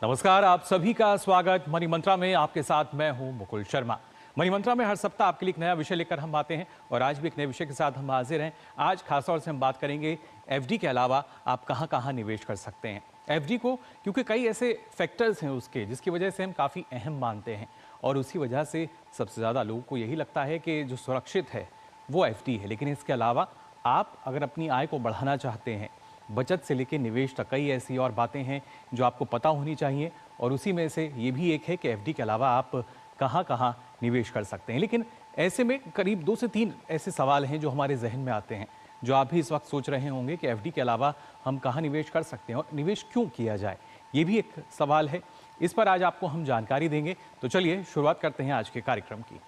नमस्कार, आप सभी का स्वागत मनी मंत्रा में। आपके साथ मैं हूं मुकुल शर्मा। मनी मंत्रा में हर सप्ताह आपके लिए एक नया विषय लेकर हम आते हैं और आज भी एक नए विषय के साथ हम हाजिर हैं। आज खासतौर से हम बात करेंगे एफडी के अलावा आप कहां कहां निवेश कर सकते हैं। एफडी को क्योंकि कई ऐसे फैक्टर्स हैं उसके जिसकी वजह से हम काफ़ी अहम मानते हैं और उसी वजह से सबसे ज़्यादा लोगों को यही लगता है कि जो सुरक्षित है वो एफडी है। लेकिन इसके अलावा आप अगर अपनी आय को बढ़ाना चाहते हैं, बचत से लेकर निवेश तक कई ऐसी और बातें हैं जो आपको पता होनी चाहिए और उसी में से ये भी एक है कि एफडी के अलावा आप कहां कहां निवेश कर सकते हैं। लेकिन ऐसे में करीब 2 से 3 ऐसे सवाल हैं जो हमारे जहन में आते हैं, जो आप भी इस वक्त सोच रहे होंगे कि एफडी के अलावा हम कहां निवेश कर सकते हैं और निवेश क्यों किया जाए, ये भी एक सवाल है। इस पर आज आपको हम जानकारी देंगे। तो चलिए शुरुआत करते हैं आज के कार्यक्रम की।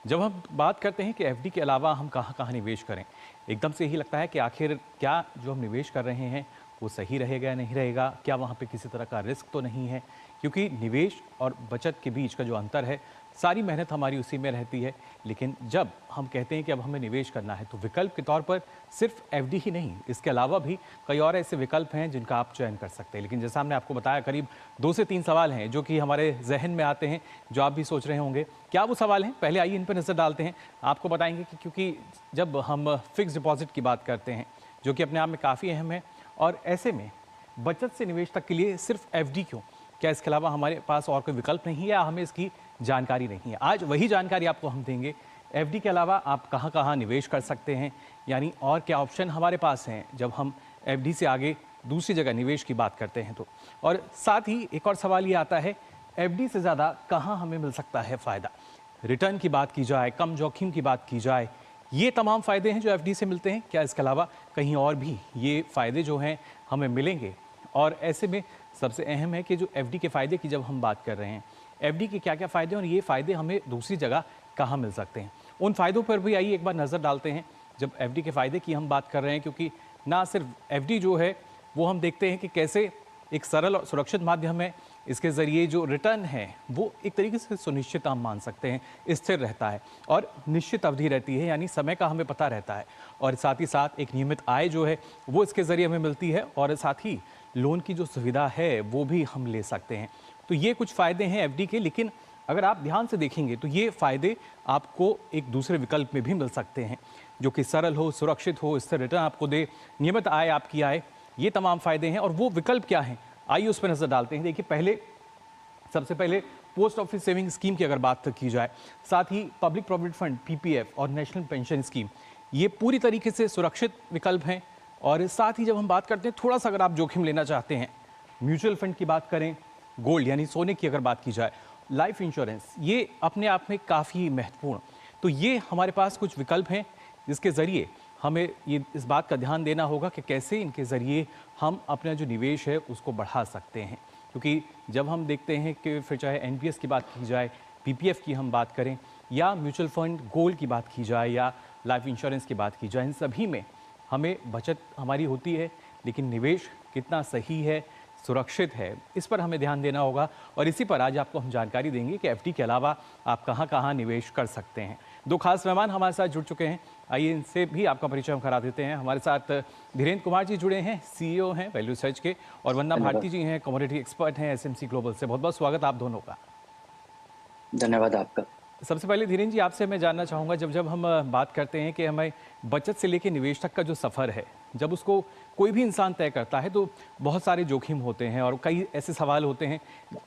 जब हम बात करते हैं कि एफडी के अलावा हम कहां कहां निवेश करें, एकदम से यही लगता है कि आखिर क्या जो हम निवेश कर रहे हैं वो सही रहेगा या नहीं रहेगा, क्या वहां पे किसी तरह का रिस्क तो नहीं है। क्योंकि निवेश और बचत के बीच का जो अंतर है, सारी मेहनत हमारी उसी में रहती है। लेकिन जब हम कहते हैं कि अब हमें निवेश करना है तो विकल्प के तौर पर सिर्फ एफडी ही नहीं, इसके अलावा भी कई और ऐसे विकल्प हैं जिनका आप चयन कर सकते हैं। लेकिन जैसा हमने आपको बताया, करीब 2 से 3 सवाल हैं जो कि हमारे जहन में आते हैं, जो आप भी सोच रहे होंगे क्या वो सवाल हैं। पहले आइए इन पर नज़र डालते हैं। आपको बताएंगे कि क्योंकि जब हम फिक्स डिपॉजिट की बात करते हैं जो कि अपने आप में काफ़ी अहम है, और ऐसे में बचत से निवेश तक के लिए सिर्फ एफडी क्यों, क्या इसके अलावा हमारे पास और कोई विकल्प नहीं है या हमें इसकी जानकारी नहीं है। आज वही जानकारी आपको हम देंगे। एफडी के अलावा आप कहां कहां निवेश कर सकते हैं, यानी और क्या ऑप्शन हमारे पास हैं जब हम एफडी से आगे दूसरी जगह निवेश की बात करते हैं तो। और साथ ही एक और सवाल ये आता है, एफडी से ज़्यादा कहां हमें मिल सकता है फ़ायदा। रिटर्न की बात की जाए, कम जोखिम की बात की जाए, ये तमाम फ़ायदे हैं जो एफडी से मिलते हैं। क्या इसके अलावा कहीं और भी ये फ़ायदे जो हैं हमें मिलेंगे। और ऐसे में सबसे अहम है कि जो एफडी के फ़ायदे की जब हम बात कर रहे हैं, एफडी के क्या क्या फ़ायदे हैं और ये फ़ायदे हमें दूसरी जगह कहाँ मिल सकते हैं, उन फ़ायदों पर भी आइए एक बार नज़र डालते हैं। जब एफडी के फ़ायदे की हम बात कर रहे हैं, क्योंकि ना सिर्फ एफडी जो है वो हम देखते हैं कि कैसे एक सरल और सुरक्षित माध्यम है, इसके ज़रिए जो रिटर्न है वो एक तरीके से सुनिश्चित हम मान सकते हैं, स्थिर रहता है और निश्चित अवधि रहती है, यानी समय का हमें पता रहता है। और साथ ही साथ एक नियमित आय जो है वो इसके ज़रिए हमें मिलती है और साथ ही लोन की जो सुविधा है वो भी हम ले सकते हैं। तो ये कुछ फ़ायदे हैं एफडी के। लेकिन अगर आप ध्यान से देखेंगे तो ये फ़ायदे आपको एक दूसरे विकल्प में भी मिल सकते हैं जो कि सरल हो, सुरक्षित हो, इससे रिटर्न आपको दे, नियमित आय आपकी आए। ये तमाम फ़ायदे हैं और वो विकल्प क्या हैं, आइए उस पर नज़र डालते हैं। देखिए, सबसे पहले पोस्ट ऑफिस सेविंग स्कीम की अगर बात की जाए, साथ ही पब्लिक प्रोविडेंट फंड पीपीएफ और नेशनल पेंशन स्कीम, ये पूरी तरीके से सुरक्षित विकल्प हैं। और साथ ही जब हम बात करते हैं थोड़ा सा अगर आप जोखिम लेना चाहते हैं, म्यूचुअल फंड की बात करें, गोल्ड यानी सोने की अगर बात की जाए, लाइफ इंश्योरेंस, ये अपने आप में काफ़ी महत्वपूर्ण। तो ये हमारे पास कुछ विकल्प हैं जिसके ज़रिए हमें ये इस बात का ध्यान देना होगा कि कैसे इनके ज़रिए हम अपना जो निवेश है उसको बढ़ा सकते हैं। क्योंकि जब हम देखते हैं कि फिर चाहे एनपीएस की बात की जाए, पीपीएफ की हम बात करें, या म्यूचुअल फंड गोल्ड की बात की जाए, या लाइफ इंश्योरेंस की बात की जाए, इन सभी में हमें बचत हमारी होती है, लेकिन निवेश कितना सही है, सुरक्षित है, इस पर हमें ध्यान देना होगा। और इसी पर आज आपको हम जानकारी देंगे कि एफडी के अलावा आप कहां कहां निवेश कर सकते हैं। 2 खास मेहमान हमारे साथ जुड़ चुके हैं, आइए इनसे भी आपका परिचय हम करा देते हैं। हमारे साथ धीरेन्द्र कुमार जी जुड़े हैं, सीईओ हैं वैल्यू सर्च के, और वंदना भारती जी हैं, कमोडिटी एक्सपर्ट हैं एसएमसी ग्लोबल से। बहुत बहुत स्वागत आप दोनों का। धन्यवाद आपका। सबसे पहले धीरेन्द्र जी, आपसे मैं जानना चाहूँगा, जब हम बात करते हैं कि हमें बचत से लेकर निवेश तक का जो सफ़र है, जब उसको कोई भी इंसान तय करता है तो बहुत सारे जोखिम होते हैं और कई ऐसे सवाल होते हैं,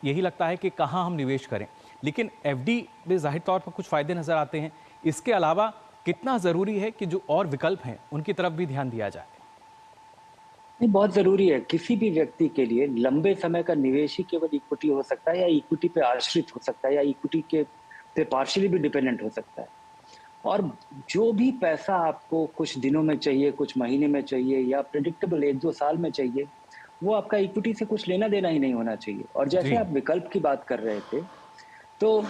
यही लगता है कि कहाँ हम निवेश करें। लेकिन एफडी में ज़ाहिर तौर पर कुछ फ़ायदे नज़र आते हैं, इसके अलावा कितना ज़रूरी है कि जो और विकल्प हैं उनकी तरफ भी ध्यान दिया जाए। नहीं, बहुत ज़रूरी है। किसी भी व्यक्ति के लिए लंबे समय का निवेश ही केवल इक्विटी हो सकता है या इक्विटी पे आश्रित हो सकता है या इक्विटी के पे पार्शियली भी डिपेंडेंट हो सकता है। और जो भी पैसा आपको कुछ दिनों में चाहिए, कुछ महीने में चाहिए या प्रेडिक्टेबल 1-2 साल में चाहिए, वो आपका इक्विटी से कुछ लेना देना ही नहीं होना चाहिए। और जैसे जी। आप विकल्प की बात कर रहे थे, तो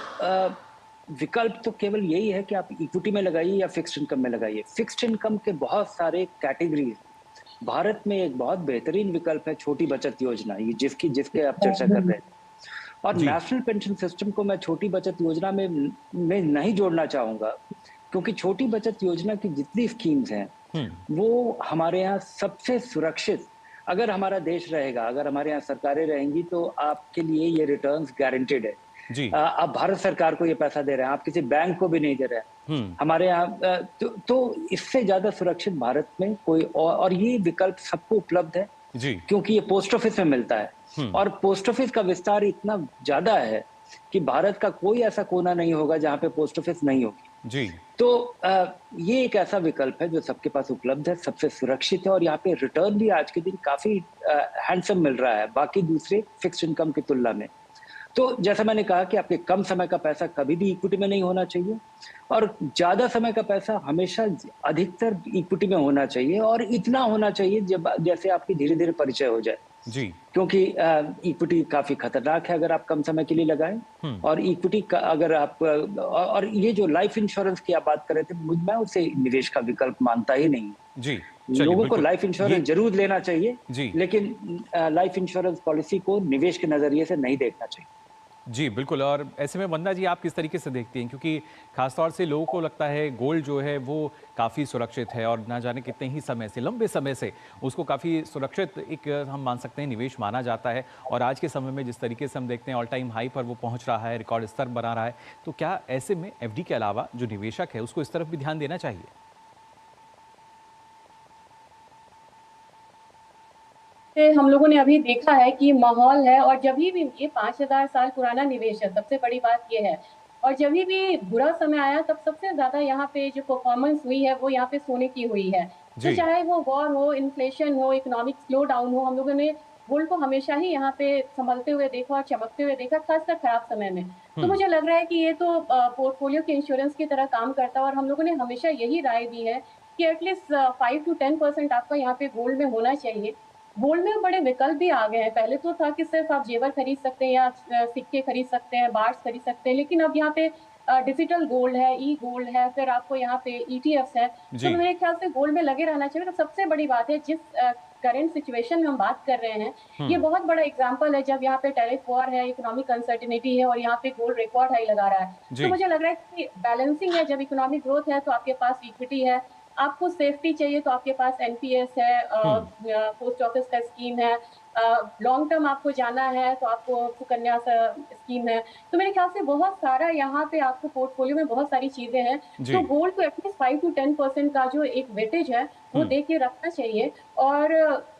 विकल्प तो केवल यही है कि आप इक्विटी में लगाइए या फिक्स्ड इनकम में लगाइए। फिक्स्ड इनकम के बहुत सारे कैटेगरीज, भारत में एक बहुत बेहतरीन विकल्प है छोटी बचत योजना, ये जिसके आप चर्चा कर रहे हैं। और जी। नेशनल पेंशन सिस्टम को मैं छोटी बचत योजना में नहीं जोड़ना चाहूंगा, क्योंकि छोटी बचत योजना की जितनी स्कीम्स हैं, हम्म। वो हमारे यहाँ सबसे सुरक्षित, अगर हमारा देश रहेगा, अगर हमारे यहाँ सरकारें रहेंगी, तो आपके लिए ये रिटर्न्स गारंटेड है। जी। आप भारत सरकार को ये पैसा दे रहे हैं, आप किसी बैंक को भी नहीं दे रहे हैं। हम्म। हमारे यहाँ तो इससे ज्यादा सुरक्षित भारत में कोई और ये विकल्प सबको उपलब्ध है, जी। क्योंकि ये पोस्ट ऑफिस में मिलता है। हम्म। और पोस्ट ऑफिस का विस्तार इतना ज्यादा है कि भारत का कोई ऐसा कोना नहीं होगा जहां पे पोस्ट ऑफिस नहीं होगी। जी। तो ये एक ऐसा विकल्प है जो सबके पास उपलब्ध है, सबसे सुरक्षित है, और यहाँ पे रिटर्न भी आज के दिन काफी हैंडसम मिल रहा है बाकी दूसरे फिक्स्ड इनकम की तुलना में। तो जैसा मैंने कहा कि आपके कम समय का पैसा कभी भी इक्विटी में नहीं होना चाहिए, और ज्यादा समय का पैसा हमेशा अधिकतर इक्विटी में होना चाहिए, और इतना होना चाहिए जब जैसे आपकी धीरे धीरे परिचय हो जाए। जी। क्योंकि इक्विटी काफी खतरनाक है अगर आप कम समय के लिए लगाएं। हम्म। और इक्विटी का अगर आप और ये जो लाइफ इंश्योरेंस की आप बात कर रहे थे, मैं उसे निवेश का विकल्प मानता ही नहीं। जी। चलिए, लोगों को बिल्कुल लाइफ ये। इंश्योरेंस जरूर लेना चाहिए, जी। लेकिन लाइफ इंश्योरेंस पॉलिसी को निवेश के नजरिए से नहीं देखना चाहिए। जी, बिल्कुल। और ऐसे में वंदना जी, आप किस तरीके से देखती हैं? क्योंकि खासतौर से लोगों को लगता है गोल्ड जो है वो काफ़ी सुरक्षित है, और ना जाने कितने ही समय से, लंबे समय से उसको काफ़ी सुरक्षित एक हम मान सकते हैं निवेश माना जाता है। और आज के समय में जिस तरीके से हम देखते हैं ऑल टाइम हाई पर वो पहुंच रहा है, रिकॉर्ड स्तर बना रहा है, तो क्या ऐसे में एफडी के अलावा जो निवेशक है उसको इस तरफ भी ध्यान देना चाहिए? से हम लोगों ने अभी देखा है कि माहौल है, और जब भी ये 5,000 साल पुराना निवेश है, सबसे बड़ी बात ये है। और जब भी बुरा समय आया तब सबसे ज्यादा यहाँ पे जो परफॉर्मेंस हुई है वो यहाँ पे सोने की हुई है। तो जी। चाहे वो वॉर हो, इन्फ्लेशन हो, इकोनॉमिक स्लो डाउन हो, हम लोगों ने गोल्ड को हमेशा ही यहाँ पे संभलते हुए देखा और चमकते हुए देखा, खासकर खराब समय में। तो हम्म। मुझे लग रहा है कि ये तो पोर्टफोलियो के इंश्योरेंस की तरह काम करता है, और हम लोगों ने हमेशा यही राय दी है कि एटलीस्ट 5 to 10% आपका यहाँ पे गोल्ड में होना चाहिए। गोल्ड में बड़े विकल्प भी आ गए हैं। पहले तो था कि सिर्फ आप जेवर खरीद सकते हैं या सिक्के खरीद सकते हैं, बार्स खरीद सकते हैं, लेकिन अब यहाँ पे डिजिटल गोल्ड है, ई गोल्ड है, फिर आपको यहाँ पे ईटीएफ्स है। तो जी। मेरे ख्याल से गोल्ड में लगे रहना चाहिए। तो सबसे बड़ी बात है, जिस करंट सिचुएशन में हम बात कर रहे हैं, ये हम्म। बहुत बड़ा एग्जाम्पल है, जब यहाँ पे टैरिफ वॉर है, इकोनॉमिक अनसर्टिनिटी है, और यहाँ पे गोल्ड रिकॉर्ड हाई लगा रहा है। तो जी। मुझे लग रहा है कि बैलेंसिंग है, जब इकोनॉमिक ग्रोथ है तो आपके पास इक्विटी है, आपको सेफ्टी चाहिए तो आपके पास एनपीएस है, हम्म। पोस्ट ऑफिस का स्कीम है, लॉन्ग टर्म आपको जाना है तो आपको सुकन्या स्कीम है। तो मेरे ख्याल से बहुत सारा यहाँ पे आपको पोर्टफोलियो में बहुत सारी चीजें हैं। तो जी। गोल्ड को एटलीस्ट 5 to 10% का जो एक वेटेज है वो हम्म। दे के रखना चाहिए। और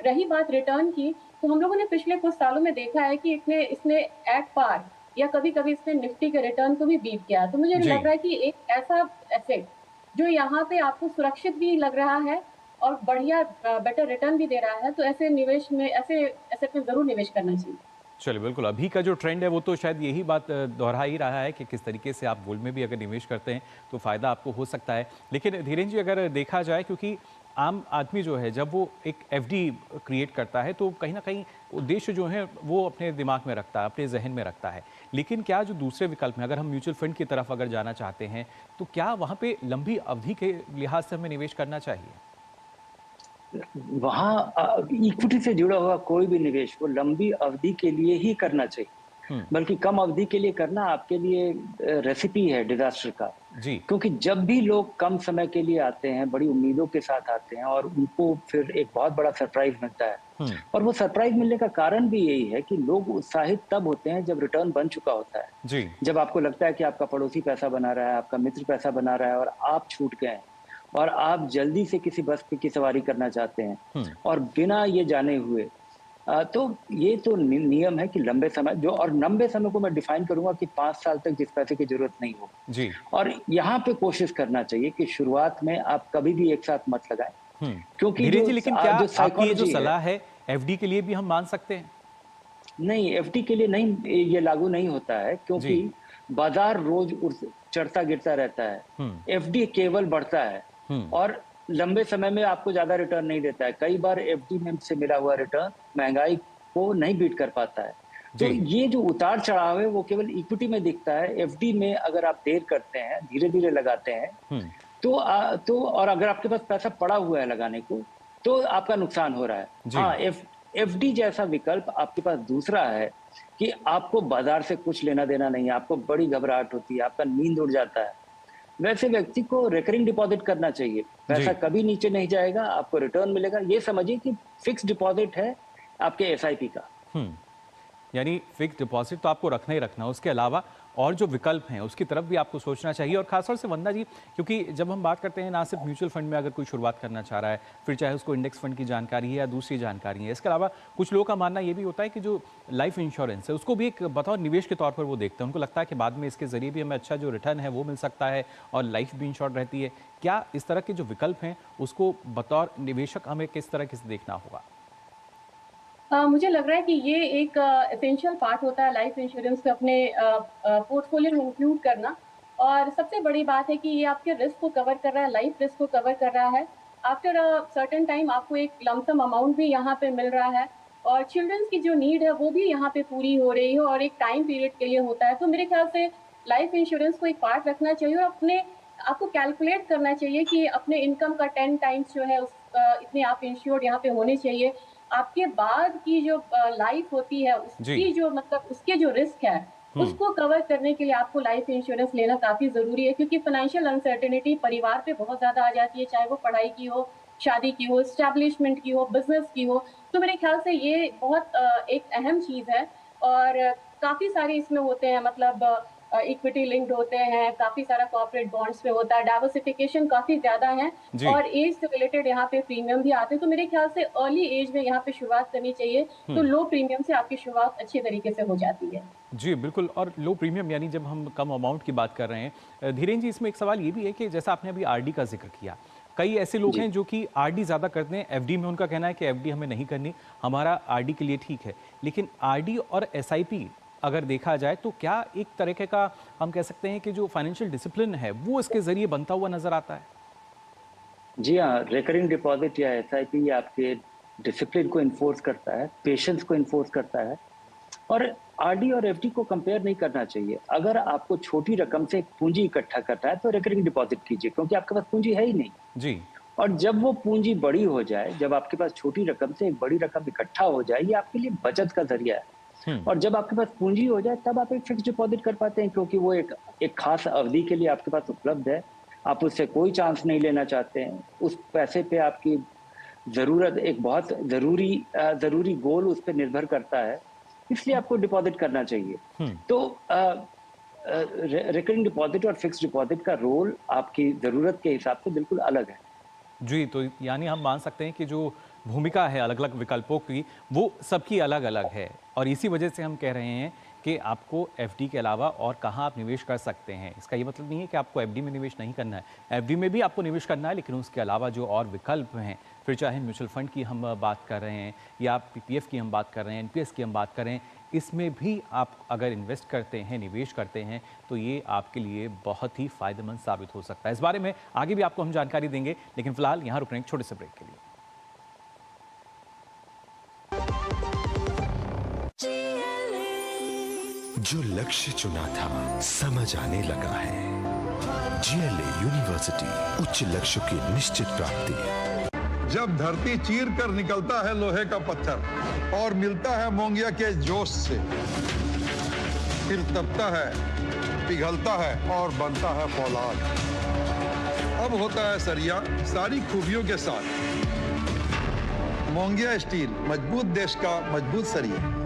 रही बात रिटर्न की, तो हम लोगों ने पिछले कुछ सालों में देखा है कि इसने इसने एट पार या कभी कभी इसने निफ्टी के रिटर्न को भी बीट किया। तो मुझे जी। लग रहा है कि एक ऐसा एसेट जो यहाँ पे आपको सुरक्षित भी लग रहा है और बढ़िया बेटर रिटर्न भी दे रहा है, तो ऐसे निवेश में, ऐसे एसेट में जरूर निवेश करना चाहिए। चलिए, बिल्कुल। अभी का जो ट्रेंड है वो तो शायद यही बात दोहरा ही रहा है कि किस तरीके से आप गोल्ड में भी अगर निवेश करते हैं तो फ़ायदा आपको हो सकता है। लेकिन धीरेन्द्र जी, अगर देखा जाए, क्योंकि आम आदमी जो है जब वो एक एफडी क्रिएट करता है तो कहीं ना कहीं उद्देश्य जो है वो अपने दिमाग में रखता है, अपने जहन में रखता है। लेकिन क्या जो दूसरे विकल्प में, अगर हम म्यूचुअल फंड की तरफ अगर जाना चाहते हैं, तो क्या वहाँ पे लंबी अवधि के लिहाज से हमें निवेश करना चाहिए? वहाँ इक्विटी से जुड़ा हुआ कोई भी निवेश वो लंबी अवधि के लिए ही करना चाहिए, हम्म। बल्कि कम अवधि के लिए करना आपके लिए रेसिपी है डिजास्टर का। जी। क्योंकि जब भी लोग कम समय के लिए आते हैं, बड़ी उम्मीदों के साथ आते हैं, और उनको फिर एक बहुत बड़ा सरप्राइज मिलता है। हम्म। और वो सरप्राइज मिलने का कारण भी यही है कि लोग उत्साहित तब होते हैं जब रिटर्न बन चुका होता है। जी। जब आपको लगता है कि आपका पड़ोसी पैसा बना रहा है, आपका मित्र पैसा बना रहा है, और आप छूट गए हैं, और आप जल्दी से किसी बस की सवारी करना चाहते हैं, हम्म। और बिना ये जाने हुए तो ये तो नियम है कि लंबे समय जो, और लंबे समय को मैं डिफाइन करूंगा कि 5 साल तक जिस पैसे की जरूरत नहीं हो। जी। और यहाँ पे कोशिश करना चाहिए कि शुरुआत में आप कभी भी एक साथ मत लगाएं, हम्म। क्योंकि धीरेन्द्र जी, लेकिन क्या जो आपकी ये जो साइकोलॉजी है, सलाह है एफडी के लिए भी हम मान सकते हैं? नहीं, एफडी के लिए नहीं, ये लागू नहीं होता है, जी। क्योंकि बाजार रोज चढ़ता गिरता रहता है। हम्म। एफडी केवल बढ़ता है, हम्म। और लंबे समय में आपको ज्यादा रिटर्न नहीं देता है। कई बार एफडी में से मिला हुआ रिटर्न महंगाई को नहीं बीट कर पाता है। तो जी। ये जो उतार चढ़ाव है वो केवल इक्विटी में दिखता है। एफडी में अगर आप देर करते हैं, धीरे धीरे लगाते हैं, हम्म। तो और अगर आपके पास पैसा पड़ा हुआ है लगाने को, तो आपका नुकसान हो रहा है। जी। हाँ, एफडी जैसा विकल्प आपके पास दूसरा है कि आपको बाजार से कुछ लेना देना नहीं है, आपको बड़ी घबराहट होती है, आपका नींद उड़ जाता है, वैसे व्यक्ति को रिकरिंग डिपॉजिट करना चाहिए। पैसा जी। कभी नीचे नहीं जाएगा, आपको रिटर्न मिलेगा। ये समझिए कि फिक्स डिपॉजिट है आपके एसआईपी का। हम्म। यानी फिक्स डिपॉजिट तो आपको रखना ही रखना, उसके अलावा और जो विकल्प हैं उसकी तरफ भी आपको सोचना चाहिए। और खासतौर से वंदना जी, क्योंकि जब हम बात करते हैं ना सिर्फ म्यूचुअल फंड में अगर कोई शुरुआत करना चाह रहा है, फिर चाहे उसको इंडेक्स फंड की जानकारी है या दूसरी जानकारी है, इसके अलावा कुछ लोगों का मानना ये भी होता है कि जो लाइफ इंश्योरेंस है उसको भी एक बतौर निवेश के तौर पर वो देखते हैं। उनको लगता है कि बाद में इसके जरिए भी हमें अच्छा जो रिटर्न है वो मिल सकता है और लाइफ भी इंश्योर्ड रहती है। क्या इस तरह के जो विकल्प हैं उसको बतौर निवेशक हमें किस तरह से देखना होगा? मुझे लग रहा है कि ये एक एसेंशियल पार्ट होता है लाइफ इंश्योरेंस को अपने पोर्टफोलियो में इंक्लूड करना। और सबसे बड़ी बात है कि ये आपके रिस्क को कवर कर रहा है, लाइफ रिस्क को कवर कर रहा है। आफ्टर अ सर्टेन टाइम आपको एक लमसम अमाउंट भी यहाँ पे मिल रहा है, और चिल्ड्रंस की जो नीड है वो भी यहाँ पे पूरी हो रही है, और एक टाइम पीरियड के लिए होता है। तो मेरे ख्याल से लाइफ इंश्योरेंस को एक पार्ट रखना चाहिए, और अपने आपको कैलकुलेट करना चाहिए कि अपने इनकम का 10 टाइम्स जो है इतने आप इंश्योर्ड यहाँ पे होने चाहिए। आपके बाद की जो लाइफ होती है जी। उसकी जो मतलब उसके जो रिस्क है हम्म। उसको कवर करने के लिए आपको लाइफ इंश्योरेंस लेना काफी जरूरी है, क्योंकि फाइनेंशियल अनसर्टेनिटी परिवार पे बहुत ज्यादा आ जाती है, चाहे वो पढ़ाई की हो, शादी की हो, स्टैब्लिशमेंट की हो, बिजनेस की हो। तो मेरे ख्याल से ये बहुत एक अहम चीज है। और काफी सारे इसमें होते हैं, मतलब इक्विटी लिंक्ड होते हैं, काफी सारा कॉर्पोरेट बॉन्ड्स पे होता है, डाइवर्सिफिकेशन काफी ज्यादा है, जी। और एज से रिलेटेड यहाँ पे प्रीमियम भी आते हैं। तो मेरे ख्याल से अर्ली एज में यहाँ पे शुरुआत करनी चाहिए, तो हम्म। लो प्रीमियम से आपकी शुरुआत अच्छे तरीके से हो जाती है। जी, बिल्कुल। और लो प्रीमियम यानी जब हम कम अमाउंट की बात कर रहे हैं, धीरेन जी, इसमें एक सवाल ये भी है कि जैसा आपने अभी आरडी का ज़िक्र किया, कई ऐसे लोग जी। हैं जो कि आरडी ज़्यादा करते हैं, एफडी में उनका कहना है कि एफडी हमें नहीं करनी, हमारा आरडी के लिए ठीक है। लेकिन आरडी और एसआईपी अगर देखा जाए तो क्या एक तरीके का हम कह सकते हैं कि जो फाइनेंशियल डिसिप्लिन है वो इसके ज़रिए बनता हुआ नज़र आता है? जी हाँ, रिकरिंग डिपॉजिट या एसआईपी आपके डिसिप्लिन को इन्फोर्स करता है, पेशेंस को इन्फोर्स करता है। और आरडी और एफडी को कंपेयर नहीं करना चाहिए। अगर आपको छोटी रकम से पूंजी इकट्ठा करना है तो रिकरिंग डिपॉजिट कीजिए, क्योंकि आपके पास पूंजी है ही नहीं। जी। और जब वो पूंजी बड़ी हो जाए, जब आपके पास छोटी रकम से एक बड़ी रकम इकट्ठा हो जाए, ये आपके लिए बचत का जरिया है। हुँ। और जब आपके पास पूंजी हो जाए तब आप एक फिक्स डिपॉजिट कर पाते हैं, क्योंकि वो एक खास अवधि के लिए आपके पास उपलब्ध है। आप उससे कोई चांस नहीं लेना चाहते हैं। उस पैसे पे आपकी जरूरत एक बहुत जरूरी गोल उस पर निर्भर करता है, इसलिए आपको डिपॉजिट करना चाहिए। हुँ। तो रिकरिंग डिपॉजिट और फिक्स डिपॉजिट का रोल आपकी जरूरत के हिसाब से बिल्कुल अलग है। जी, तो यानी हम मान सकते हैं कि जो भूमिका है अलग-अलग विकल्पों की, वो सबकी अलग-अलग है। और इसी वजह से हम कह रहे हैं कि आपको एफडी के अलावा और कहाँ आप निवेश कर सकते हैं। इसका ये मतलब नहीं है कि आपको एफडी में निवेश नहीं करना है। एफडी में भी आपको निवेश करना है, लेकिन उसके अलावा जो और विकल्प हैं, फिर चाहे म्यूचुअल फंड की हम बात कर रहे हैं या पीपीएफ की हम बात कर रहे हैं, एनपीएस की हम बात कर रहे हैं, इसमें भी आप अगर इन्वेस्ट करते हैं, निवेश करते हैं, तो ये आपके लिए बहुत ही फ़ायदेमंद साबित हो सकता है। इस बारे में आगे भी आपको हम जानकारी देंगे, लेकिन फिलहाल यहाँ रुक रहे हैं एक छोटे से ब्रेक के लिए। जो लक्ष्य चुना था समझ आने लगा है। जीएलए यूनिवर्सिटी, उच्च लक्ष्य की निश्चित प्राप्ति। जब धरती चीर कर निकलता है लोहे का पत्थर और मिलता है मोंगिया के जोश से, फिर तपता है, पिघलता है और बनता है फौलाद। अब होता है सरिया सारी खूबियों के साथ। मोंगिया स्टील, मजबूत देश का मजबूत सरिया।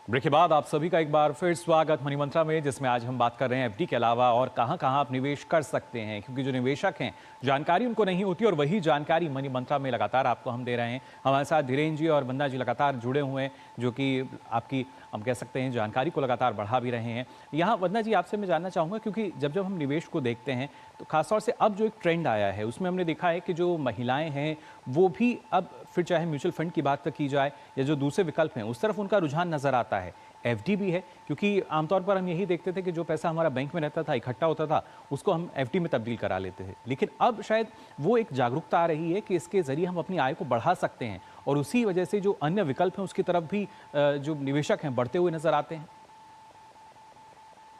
ब्रेक के बाद आप सभी का एक बार फिर स्वागत मनी मंत्रा में, जिसमें आज हम बात कर रहे हैं एफडी के अलावा और कहां कहां आप निवेश कर सकते हैं, क्योंकि जो निवेशक हैं जानकारी उनको नहीं होती, और वही जानकारी मनी मंत्रा में लगातार आपको हम दे रहे हैं। हमारे साथ धीरेन जी और वंदना जी लगातार जुड़े हुए हैं, जो कि आपकी हम कह सकते हैं जानकारी को लगातार बढ़ा भी रहे हैं। यहाँ वंदना जी, आपसे मैं जानना चाहूँगा, क्योंकि जब जब हम निवेश को देखते हैं तो खासतौर से अब जो एक ट्रेंड आया है उसमें हमने देखा है कि जो महिलाएं हैं वो भी अब, फिर चाहे म्यूचुअल फंड की बात की जाए या जो दूसरे विकल्प हैं, उस तरफ उनका रुझान नजर आता है। एफडी भी है, क्योंकि आमतौर पर हम यही देखते थे कि जो पैसा हमारा बैंक में रहता था, इकट्ठा होता था, उसको हम एफडी में तब्दील करा लेते थे। लेकिन अब शायद वो एक जागरूकता आ रही है कि इसके जरिए हम अपनी आय को बढ़ा सकते हैं, और उसी वजह से जो अन्य विकल्प हैं उसकी तरफ भी जो निवेशक हैं बढ़ते हुए नजर आते हैं।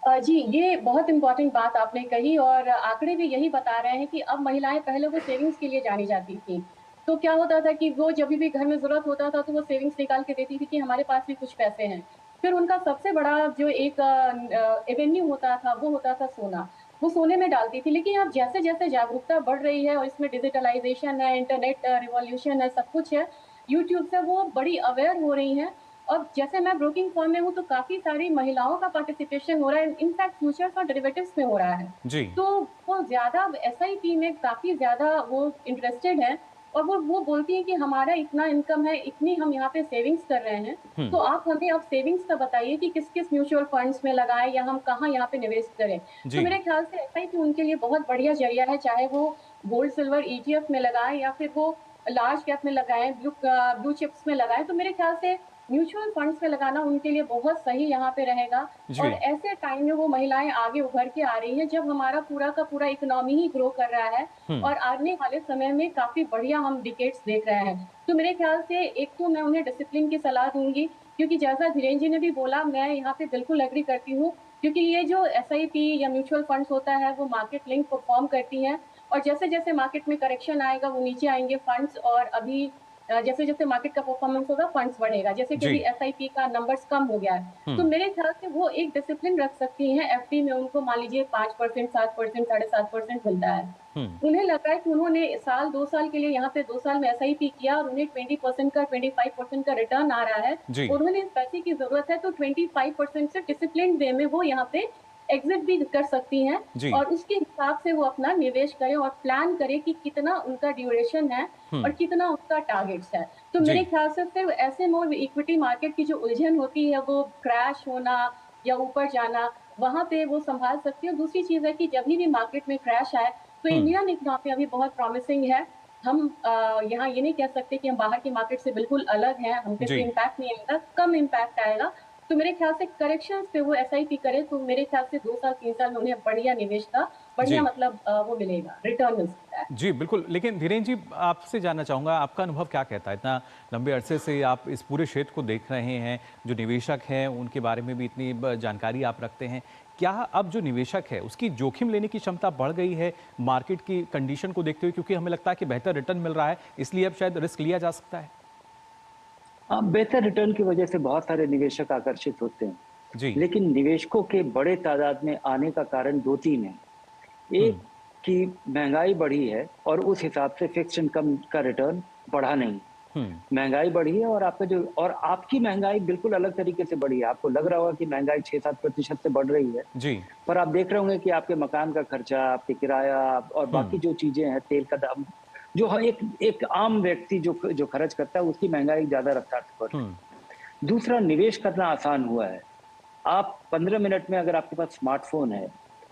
जी, ये बहुत इंपॉर्टेंट बात आपने कही, और आंकड़े भी यही बता रहे हैं कि अब महिलाएं, पहले वो सेविंग्स के लिए जानी जाती थी। तो क्या होता था कि वो जब भी घर में जरूरत होता था तो वो सेविंग्स निकाल के देती थी कि हमारे पास भी कुछ पैसे हैं। फिर उनका सबसे बड़ा जो एक एवेन्यू होता था वो होता था सोना। वो सोने में डालती थी। लेकिन अब जैसे-जैसे जागरूकता बढ़ रही है और इसमें डिजिटलाइज़ेशन है, इंटरनेट रिवॉल्यूशन है, सब कुछ है, यूट्यूब से वो बड़ी अवेयर हो रही हैं। अब जैसे मैं ब्रोकिंग फर्म में हूँ तो काफ़ी सारी महिलाओं का पार्टिसिपेशन हो रहा है, इनफैक्ट फ्यूचर्स और डेरिवेटिव्स में हो रहा है। जी। तो वो ज़्यादा एसआईपी में काफ़ी ज़्यादा वो इंटरेस्टेड हैं और वो बोलती हैं कि हमारा इतना इनकम है, इतनी हम यहाँ पे सेविंग्स कर रहे हैं, तो आप हमें अब सेविंग्स का बताइए कि किस-किस म्यूचुअल फंड्स में लगाएँ या हम कहाँ यहाँ पे निवेश करें। तो जी। मेरे ख्याल से एसआईपी उनके लिए बहुत बढ़िया ज़रिया है, चाहे वो गोल्ड, सिल्वर, ईटीएफ में लगाएँ या फिर वो लार्ज कैप में लगाएँ, ब्लू चिप्स में लगाएँ। तो मेरे ख्याल से म्यूचुअल फंड्स में लगाना उनके लिए बहुत सही यहाँ पे रहेगा। और जी। ऐसे टाइम में वो महिलाएँ आगे उभर के आ रही हैं, जब हमारा पूरा का पूरा इकोनॉमी ही ग्रो कर रहा है हुँ। और आने वाले समय में काफ़ी बढ़िया हम डिकेड्स देख रहे हैं। तो मेरे ख्याल से एक तो मैं उन्हें डिसिप्लिन की सलाह दूँगी, क्योंकि जैसा धीरेन जी ने भी बोला, मैं यहाँ पे बिल्कुल एग्री करती हूँ, क्योंकि ये जो एसआईपी या म्यूचुअल फंड्स होता है, वो मार्केट लिंक परफ़ॉर्म करती हैं और जैसे-जैसे मार्केट में करेक्शन आएगा, वो नीचे आएँगे फंड्स और अभी जैसे-जैसे मार्केट का परफ़ॉर्मेंस होगा, फंड्स बढ़ेगा। जैसे कि जी। अभी एसआईपी का नंबर्स कम हो गया है। हुँ। तो मेरे ख्याल से वो एक डिसिप्लिन रख सकती हैं, एफडी में उनको मान लीजिए 5%, 7%, 7.5% मिलता है। हुँ। उन्हें लग रहा है कि उन्होंने साल 2 साल के लिए यहाँ पे 2 साल में एसआईपी किया और उन्हें 20% का 25% का रिटर्न आ रहा है जी। और उन्हें इस पैसे की ज़रूरत है, तो 25% से डिसिप्लिन्ड वे में वो यहाँ पे एग्ज़िट भी कर सकती हैं जी। और उसके हिसाब से वो अपना निवेश करें और प्लान करें कि कितना उनका ड्यूरेशन है हुँ। और कितना उनका टारगेट्स है। तो जी। मेरे ख्याल से सिर्फ़ ऐसे में इक्विटी मार्केट की जो उलझन होती है, वो क्रैश होना या ऊपर जाना, वहाँ पे वो सँभाल सकती है। और दूसरी चीज़ है कि जभी भी मार्केट में क्रैश आए, तो हुँ। इंडियन इकोनॉमी अभी बहुत प्रॉमिसिंग है। हम यहाँ ये नहीं कह सकते कि हम बाहर की मार्केट से बिल्कुल अलग हैं, हम पे जी। कोई इम्पैक्ट नहीं आएगा, कम इम्पैक्ट आएगा। तो मेरे ख्याल से करेक्शंस पे वो एसआईपी करे, तो मेरे ख्याल से 2 साल, 3 साल में उन्हें बढ़िया निवेश का बढ़िया जी। मतलब वो मिलेगा, रिटर्न मिल सकता है। जी, बिल्कुल। लेकिन धीरेन जी, आपसे जानना चाहूँगा, आपका अनुभव क्या कहता है? इतना लंबे अरसे से आप इस पूरे क्षेत्र को देख रहे हैं, जो निवेशक हैं, उनके बारे में भी इतनी जानकारी आप रखते हैं। क्या अब जो निवेशक है, उसकी जोखिम लेने की क्षमता बढ़ गई है, मार्केट की कंडीशन को देखते हुए? क्योंकि हमें लगता है कि बेहतर रिटर्न मिल रहा है, इसलिए अब शायद रिस्क लिया जा सकता है? हाँ, बेहतर रिटर्न की वजह से बहुत सारे निवेशक आकर्षित होते हैं। जी। लेकिन निवेशकों के बड़े तादाद में आने का कारण 2-3 है। हुँ। एक कि महँगाई बढ़ी है और उस हिसाब से फिक्स्ड इनकम का रिटर्न बढ़ा नहीं। हुँ। महँगाई बढ़ी है और आपका जो और आपकी महँगाई बिल्कुल अलग तरीके से बढ़ी है। आपको लग रहा होगा कि महँगाई 6-7% से बढ़ रही है, जी। पर आप देख रहे होंगे कि आपके मकान का खर्चा, आपके किराया और बाकी हुँ। जो चीज़ें हैं, तेल का दाम, जो हर एक एक आम व्यक्ति जो खर्च करता है, उसकी महँगाई ज़्यादा रफ्तार से बढ़ रही हुँ। है। दूसरा, निवेश करना आसान हुआ है। आप 15 मिनट में, अगर आपके पास स्मार्टफ़ोन है,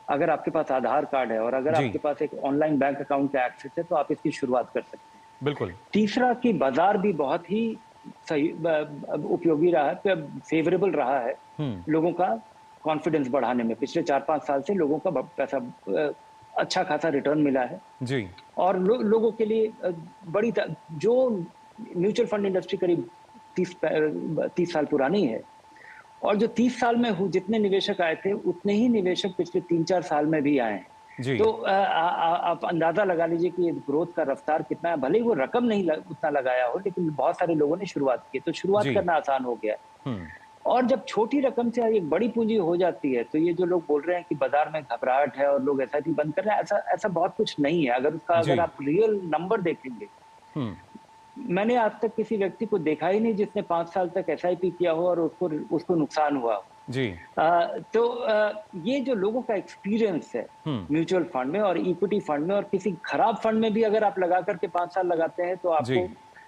अगर आपके पास आधार कार्ड है और अगर जी। आपके पास एक ऑनलाइन बैंक अकाउंट का एक्सेस है, तो आप इसकी शुरुआत कर सकते हैं। बिल्कुल। तीसरा कि बाज़ार भी बहुत ही सही उपयोगी रहा है, फ़ेवरेबल रहा है हुँ। लोगों का कॉन्फिडेंस बढ़ाने में। पिछले 4-5 साल से लोगों का पैसा अच्छा खासा रिटर्न मिला है जी। और लोगों के लिए जो म्यूचुअल फंड इंडस्ट्री करीब 30 साल पुरानी है और जो 30 साल में जितने निवेशक आए थे, उतने ही निवेशक पिछले 3-4 साल में भी आए हैं। जी। तो आप अंदाजा लगा लीजिए कि ये ग्रोथ का रफ्तार कितना है। भले ही वो रकम नहीं उतना लगाया हो, लेकिन बहुत सारे लोगों ने शुरुआत की, तो शुरुआत जी। करना आसान हो गया है। हुँ। और जब छोटी रकम से एक बड़ी पूंजी हो जाती है, तो ये जो लोग बोल रहे हैं कि बाजार में घबराहट है और लोग एसआईपी बंद कर रहे हैं, ऐसा बहुत कुछ नहीं है। जी। अगर आप रियल नंबर देखेंगे, हुँ। मैंने आज तक किसी व्यक्ति को देखा ही नहीं जिसने 5 साल तक एसआईपी किया हो और उसको नुकसान हुआ हो। जी। ये जो लोगों का एक्सपीरियंस है हुँ। म्यूचुअल फंड में और इक्विटी फंड में और किसी खराब फंड में भी अगर आप लगा करके 5 साल लगाते हैं, तो जी।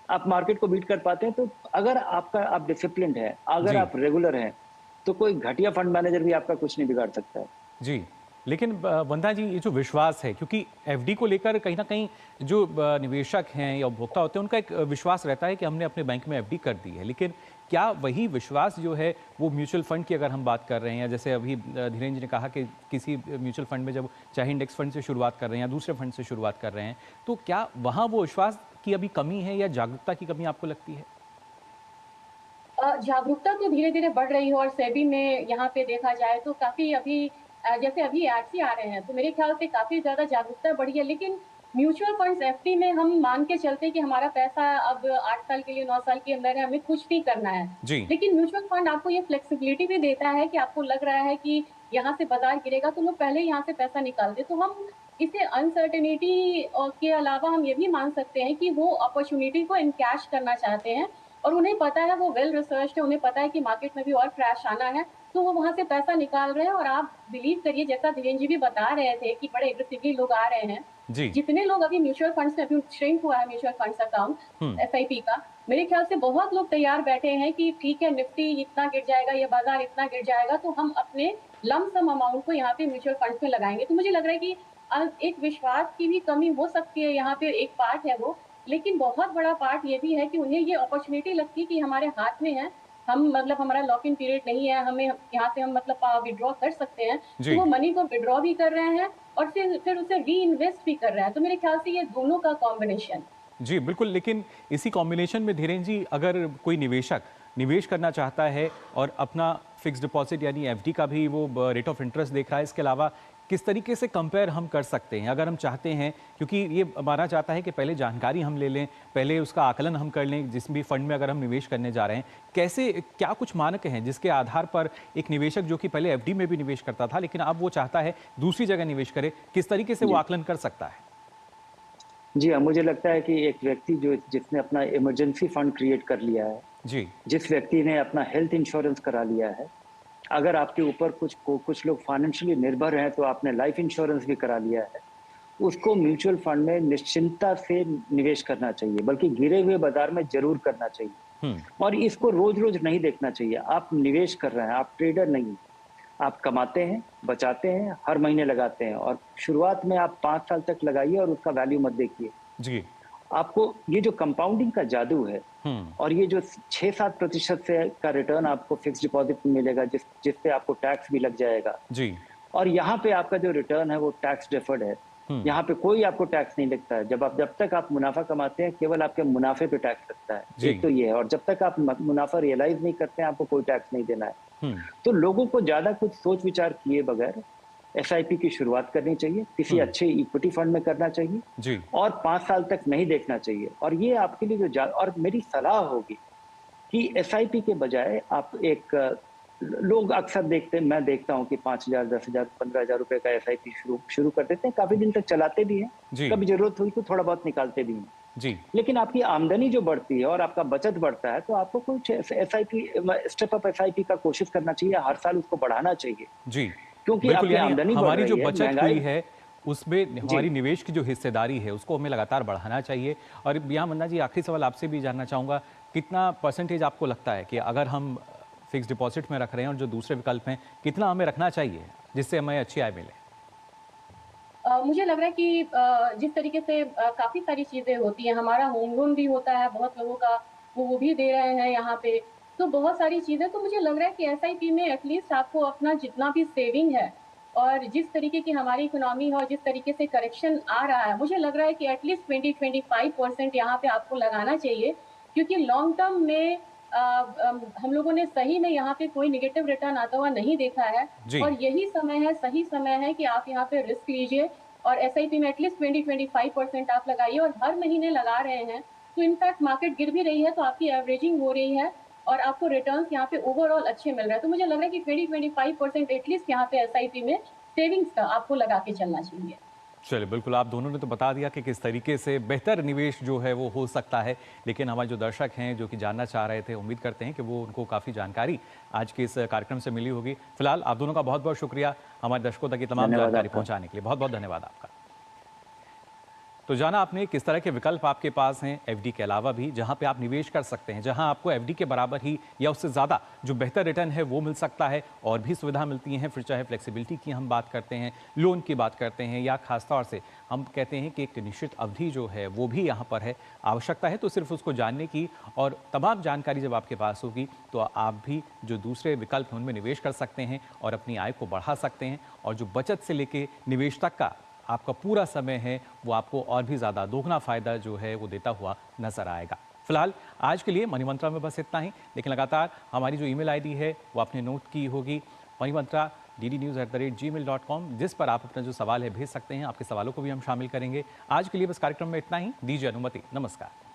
आप मार्केट को बीट कर पाते हैं। तो अगर आप डिसिप्लिन्ड है, अगर जी। आप रेगुलर हैं, तो कोई घटिया फंड मैनेजर भी आपका कुछ नहीं बिगाड़ सकता है। जी। लेकिन वंदना जी, ये जो विश्वास है, क्योंकि एफडी को लेकर कहीं न कहीं जो निवेशक हैं या उपभोक्ता होते हैं, उनका एक विश्वास रहता है कि हमने अपने बैंक में एफडी कर दी है। लेकिन क्या वही विश्वास जो है, वो म्यूचुअल फंड की अगर हम बात कर रहे हैं, या जैसे अभी धीरेन जी ने कहा कि किसी म्यूचुअल फंड में जब चाहे इंडेक्स फंड से शुरुआत कर रहे हैं या दूसरे फंड से शुरुआत कर रहे हैं, तो क्या वहाँ वो विश्वास की अभी कमी है या जागरूकता की कमी आपको लगती है? जागरूकता तो धीरे-धीरे बढ़ रही है और सेबी में यहाँ पे देखा जाए तो काफ़ी अभी जैसे अभी एड्स ही आ रहे हैं, तो मेरे ख्याल से काफ़ी ज़्यादा जागरूकता बढ़ी है। लेकिन म्यूचुअल फंड्स एफडी में हम मान के चलते हैं कि हमारा पैसा अब 8 साल के लिए 9 साल के अंदर है, हमें कुछ नहीं करना है। जी। लेकिन म्यूचुअल फंड आपको ये फ्लेक्सिबिलिटी भी देता है कि आपको लग रहा है कि यहाँ से बाजार गिरेगा तो लोग पहले यहाँ से पैसा निकाल दे। तो हम इसे अनसर्टेनिटी के अलावा हम ये भी मान सकते हैं कि वो अपॉर्चुनिटी को इनकैश करना चाहते हैं और उन्हें पता है, वो वेल रिसर्च्ड है, उन्हें पता है कि मार्केट में भी और क्रैश आना है, तो वो वहाँ से पैसा निकाल रहे हैं। और आप बिलीव करिए, जैसा धीरेन्द्र जी भी बता रहे थे कि बड़े एग्रेसिवली लोग आ रहे हैं। जी। जितने लोग अभी म्यूचुअल फंड्स में अभी श्रिंक हुआ है म्यूचुअल फंड्स अकाउंट एसआईपी का, मेरे ख्याल से बहुत लोग तैयार बैठे हैं कि ठीक है निफ्टी इतना गिर जाएगा, ये बाजार इतना गिर जाएगा, तो हम अपने लमसम अमाउंट को यहाँ पे म्यूचुअल फंड्स में लगाएंगे। तो मुझे लग रहा है कि एक विश्वास की भी कमी हो सकती है, यहाँ पे एक पार्ट है वो, लेकिन बहुत बड़ा पार्ट ये भी है कि उन्हें ये अपॉर्चुनिटी लगती है कि हमारे हाथ में है, हम मतलब हमारा लॉक इन पीरियड नहीं है, हमें यहाँ से हम मतलब विड्रॉ कर सकते हैं, तो वो मनी को विड्रॉ भी कर रहे हैं और फिर उसे री इन्वेस्ट भी कर रहे हैं। तो मेरे ख्याल से ये दोनों का कॉम्बिनेशन। जी बिल्कुल, लेकिन इसी कॉम्बिनेशन में धीरेन्द्र जी, अगर कोई निवेशक निवेश करना चाहता है और अपना फिक्स डिपॉजिट यानी एफडी का भी वो रेट ऑफ इंटरेस्ट देख रहा है, इसके अलावा किस तरीके से कंपेयर हम कर सकते हैं अगर हम चाहते हैं, क्योंकि ये माना जाता है कि पहले जानकारी हम ले लें, पहले उसका आकलन हम कर लें, जिस भी फंड में अगर हम निवेश करने जा रहे हैं, कैसे क्या कुछ मानक हैं जिसके आधार पर एक निवेशक जो कि पहले एफडी में भी निवेश करता था लेकिन अब वो चाहता है दूसरी जगह निवेश करे, किस तरीके से वो आकलन कर सकता है? जी हाँ, मुझे लगता है कि एक व्यक्ति जिसने अपना इमरजेंसी फंड क्रिएट कर लिया है, जी, जिस व्यक्ति ने अपना हेल्थ इंश्योरेंस करा लिया है, अगर आपके ऊपर कुछ लोग फाइनेंशियली निर्भर हैं तो आपने लाइफ इंश्योरेंस भी करा लिया है, उसको म्यूचुअल फंड में निश्चिंतता से निवेश करना चाहिए, बल्कि गिरे हुए बाजार में जरूर करना चाहिए। और इसको रोज रोज नहीं देखना चाहिए। आप निवेश कर रहे हैं, आप ट्रेडर नहीं, आप कमाते हैं, बचाते हैं, हर महीने लगाते हैं, और शुरुआत में आप 5 साल तक लगाइए और उसका वैल्यू मत देखिए जी। आपको ये जो कंपाउंडिंग का जादू है और ये जो 6-7% से का रिटर्न आपको फिक्स डिपॉजिट में मिलेगा, जिस पे आपको टैक्स भी लग जाएगा जी, और यहाँ पे आपका जो रिटर्न है वो टैक्स डिफर्ड है। यहाँ पे कोई आपको टैक्स नहीं लगता है। जब तक आप मुनाफा कमाते हैं केवल आपके मुनाफे पे टैक्स लगता है, एक तो ये है, और जब तक आप मुनाफा रियलाइज नहीं करते हैं आपको कोई टैक्स नहीं देना है। तो लोगों को ज्यादा कुछ सोच विचार किए बगैर एसआईपी की शुरुआत करनी चाहिए, किसी अच्छे इक्विटी फंड में करना चाहिए जी, और 5 साल तक नहीं देखना चाहिए। और ये आपके लिए जो और मेरी सलाह होगी कि एसआईपी के बजाय आप लोग अक्सर मैं देखता हूँ कि 5,000, 10,000, 15,000 रुपए का एसआईपी शुरू कर देते हैं, काफी दिन तक चलाते भी हैं, कभी जरूरत हुई तो थोड़ा बहुत निकालते भी हैं जी। लेकिन आपकी आमदनी जो बढ़ती है और आपका बचत बढ़ता है तो आपको कुछ एसआईपी स्टेप अप एसआईपी का कोशिश करना चाहिए, हर साल उसको बढ़ाना चाहिए जी, क्योंकि आपकी आमदनी हमारी जो बचत हुई है उसमें हमारी निवेश की जो हिस्सेदारी है उसको हमें लगातार बढ़ाना चाहिए। और यहाँ वंदना जी, आखिरी सवाल आपसे भी जानना चाहूँगा, कितना परसेंटेज आपको लगता है कि अगर हम फिक्स डिपॉजिट में रख रहे हैं और जो दूसरे विकल्प हैं, कितना हमें रखना चाहिए जिससे हमें अच्छी आय मिले? मुझे लग रहा है कि जिस तरीके से काफ़ी सारी चीज़ें होती हैं, हमारा होम लोन भी होता है बहुत लोगों का, वो भी दे रहे हैं यहाँ पे, तो बहुत सारी चीज़ें। तो मुझे लग रहा है कि एसआईपी में एटलीस्ट आपको अपना जितना भी सेविंग है और जिस तरीके की हमारी इकोनॉमी है और जिस तरीके से करेक्शन आ रहा है, मुझे लग रहा है कि एटलीस्ट 20-25% यहाँ पे आपको लगाना चाहिए, क्योंकि लॉन्ग टर्म में हम लोगों ने सही में यहाँ पे कोई नेगेटिव रिटर्न आता हुआ नहीं देखा है और यही समय है, सही समय है कि आप यहाँ पे रिस्क लीजिए और एसआईपी में एटलीस्ट 20-25% आप लगाइए और हर महीने लगा रहे हैं तो इनफैक्ट मार्केट गिर भी रही है तो आपकी एवरेजिंग हो रही है और आपको रिटर्न्स यहाँ पे ओवरऑल अच्छे मिल रहे हैं। तो मुझे लग रहा है कि 20-25% एटलीस्ट यहाँ पे एसआईपी में सेविंग्स का आपको लगा के चलना चाहिए। चलिए, बिल्कुल आप दोनों ने तो बता दिया कि किस तरीके से बेहतर निवेश जो है वो हो सकता है, लेकिन हमारे जो दर्शक हैं जो कि जानना चाह रहे थे, उम्मीद करते हैं कि वो उनको काफ़ी जानकारी आज के इस कार्यक्रम से मिली होगी। फिलहाल आप दोनों का बहुत बहुत शुक्रिया हमारे दर्शकों तक ये तमाम जानकारी पहुंचाने के लिए, बहुत बहुत धन्यवाद आपका। तो जाना आपने किस तरह के विकल्प आपके पास हैं एफडी के अलावा भी, जहां पे आप निवेश कर सकते हैं, जहां आपको एफडी के बराबर ही या उससे ज़्यादा जो बेहतर रिटर्न है वो मिल सकता है, और भी सुविधा मिलती हैं। फिर चाहे फ्लेक्सिबिलिटी की हम बात करते हैं, लोन की बात करते हैं, या खासतौर से हम कहते हैं कि एक निश्चित अवधि जो है वो भी यहाँ पर है। आवश्यकता है तो सिर्फ उसको जानने की, और तमाम जानकारी जब आपके पास होगी तो आप भी जो दूसरे विकल्प हैं उनमें निवेश कर सकते हैं और अपनी आय को बढ़ा सकते हैं, और जो बचत से लेके निवेश तक का आपका पूरा समय है वो आपको और भी ज़्यादा दोगुना फ़ायदा जो है वो देता हुआ नज़र आएगा। फिलहाल आज के लिए मनी मंत्रा में बस इतना ही, लेकिन लगातार हमारी जो ईमेल आईडी है वो आपने नोट की होगी, moneymantra dd.news@gmail.com, जिस पर आप अपना जो सवाल है भेज सकते हैं। आपके सवालों को भी हम शामिल करेंगे। आज के लिए बस कार्यक्रम में इतना ही। दीजिए अनुमति। नमस्कार।